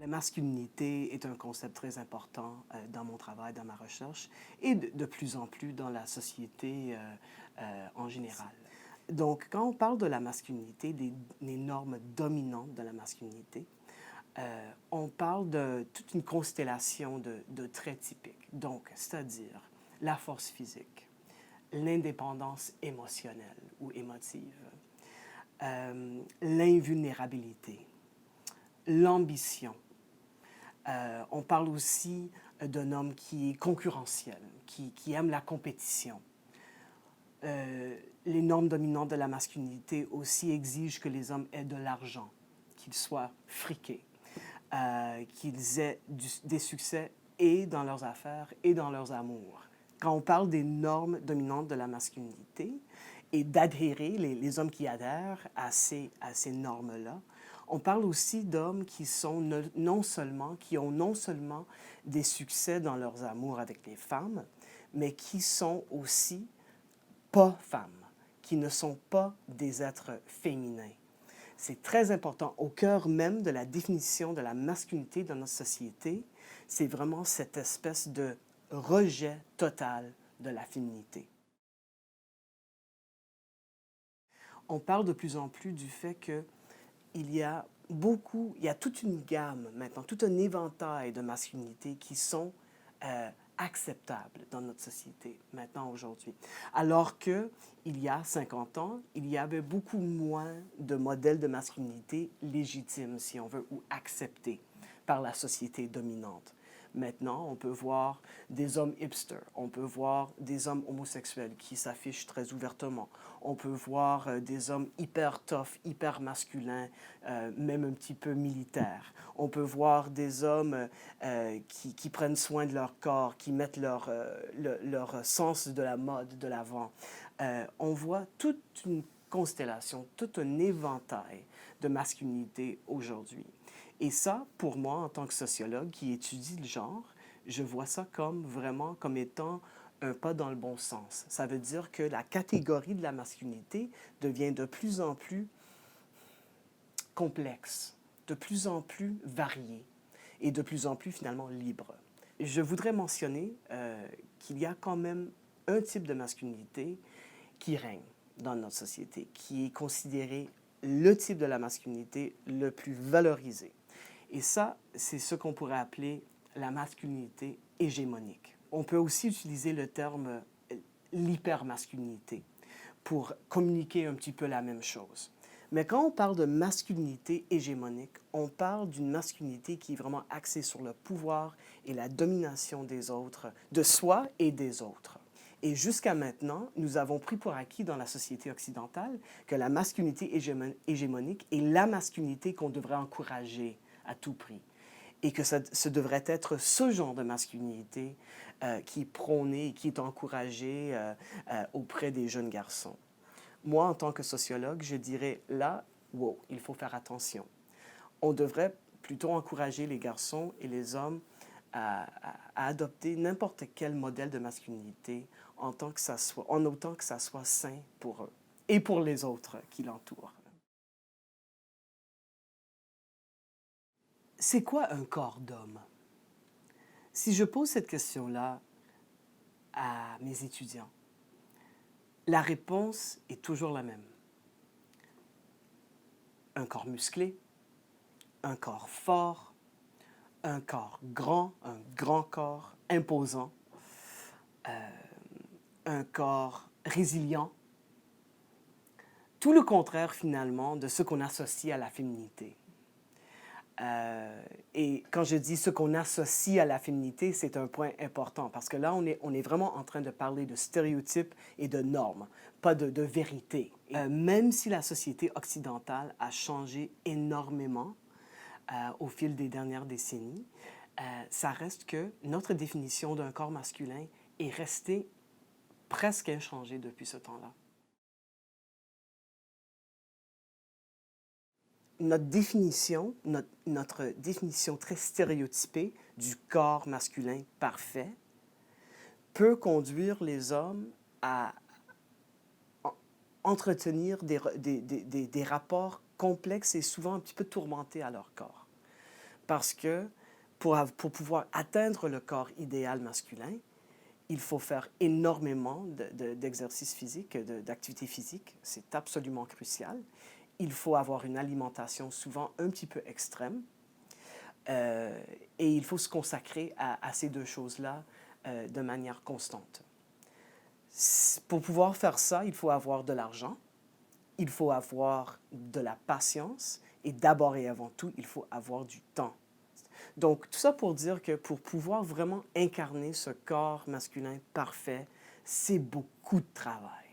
La masculinité est un concept très important dans mon travail, dans ma recherche et de plus en plus dans la société en général. Donc, quand on parle de la masculinité, des normes dominantes de la masculinité, on parle de toute une constellation de traits typiques. Donc, c'est-à-dire la force physique, l'indépendance émotionnelle ou émotive, l'invulnérabilité, l'ambition. On parle aussi d'un homme qui est concurrentiel, qui aime la compétition. Les normes dominantes de la masculinité aussi exigent que les hommes aient de l'argent, qu'ils soient friqués, qu'ils aient des succès et dans leurs affaires et dans leurs amours. Quand on parle des normes dominantes de la masculinité et d'adhérer, les hommes qui adhèrent à ces normes-là, on parle aussi d'hommes qui ont non seulement des succès dans leurs amours avec les femmes, mais qui sont aussi pas femmes, qui ne sont pas des êtres féminins. C'est très important. Au cœur même de la définition de la masculinité dans notre société, c'est vraiment cette espèce de rejet total de la féminité. On parle de plus en plus du fait qu'il y a toute une gamme maintenant, tout un éventail de masculinités qui sont acceptables dans notre société maintenant aujourd'hui. Alors qu'il y a 50 ans, il y avait beaucoup moins de modèles de masculinité légitimes, si on veut, ou acceptés par la société dominante. Maintenant, on peut voir des hommes hipsters, on peut voir des hommes homosexuels qui s'affichent très ouvertement, on peut voir des hommes hyper tough, hyper masculins, même un petit peu militaires. On peut voir des hommes qui prennent soin de leur corps, qui mettent leur sens de la mode de l'avant. On voit toute une constellation, tout un éventail de masculinité aujourd'hui. Et ça, pour moi, en tant que sociologue qui étudie le genre, je vois ça comme étant un pas dans le bon sens. Ça veut dire que la catégorie de la masculinité devient de plus en plus complexe, de plus en plus variée et de plus en plus finalement libre. Je voudrais mentionner qu'il y a quand même un type de masculinité qui règne dans notre société, qui est considéré le type de la masculinité le plus valorisé. Et ça, c'est ce qu'on pourrait appeler la masculinité hégémonique. On peut aussi utiliser le terme l'hypermasculinité pour communiquer un petit peu la même chose. Mais quand on parle de masculinité hégémonique, on parle d'une masculinité qui est vraiment axée sur le pouvoir et la domination des autres, de soi et des autres. Et jusqu'à maintenant, nous avons pris pour acquis dans la société occidentale que la masculinité hégémonique est la masculinité qu'on devrait encourager à tout prix. Et que ce devrait être ce genre de masculinité qui est prôné et qui est encouragé auprès des jeunes garçons. Moi, en tant que sociologue, je dirais là, wow, il faut faire attention. On devrait plutôt encourager les garçons et les hommes à adopter n'importe quel modèle de masculinité en autant que ça soit sain pour eux et pour les autres qui l'entourent. C'est quoi un corps d'homme? Si je pose cette question-là à mes étudiants, la réponse est toujours la même. Un corps musclé, un corps fort, un corps grand, un grand corps imposant, un corps résilient. Tout le contraire finalement de ce qu'on associe à la féminité. Et quand je dis ce qu'on associe à la féminité, c'est un point important parce que là, on est vraiment en train de parler de stéréotypes et de normes, pas de vérité. Même si la société occidentale a changé énormément au fil des dernières décennies, ça reste que notre définition d'un corps masculin est restée presque inchangée depuis ce temps-là. Notre définition très stéréotypée du corps masculin parfait peut conduire les hommes à entretenir des rapports complexes et souvent un petit peu tourmentés à leur corps. Parce que pour pouvoir atteindre le corps idéal masculin, il faut faire énormément d'exercices physiques, d'activités physiques. C'est absolument crucial. Il faut avoir une alimentation souvent un petit peu extrême. Et il faut se consacrer à ces deux choses-là de manière constante. Pour pouvoir faire ça, il faut avoir de l'argent, il faut avoir de la patience et d'abord et avant tout, il faut avoir du temps. Donc, tout ça pour dire que pour pouvoir vraiment incarner ce corps masculin parfait, c'est beaucoup de travail.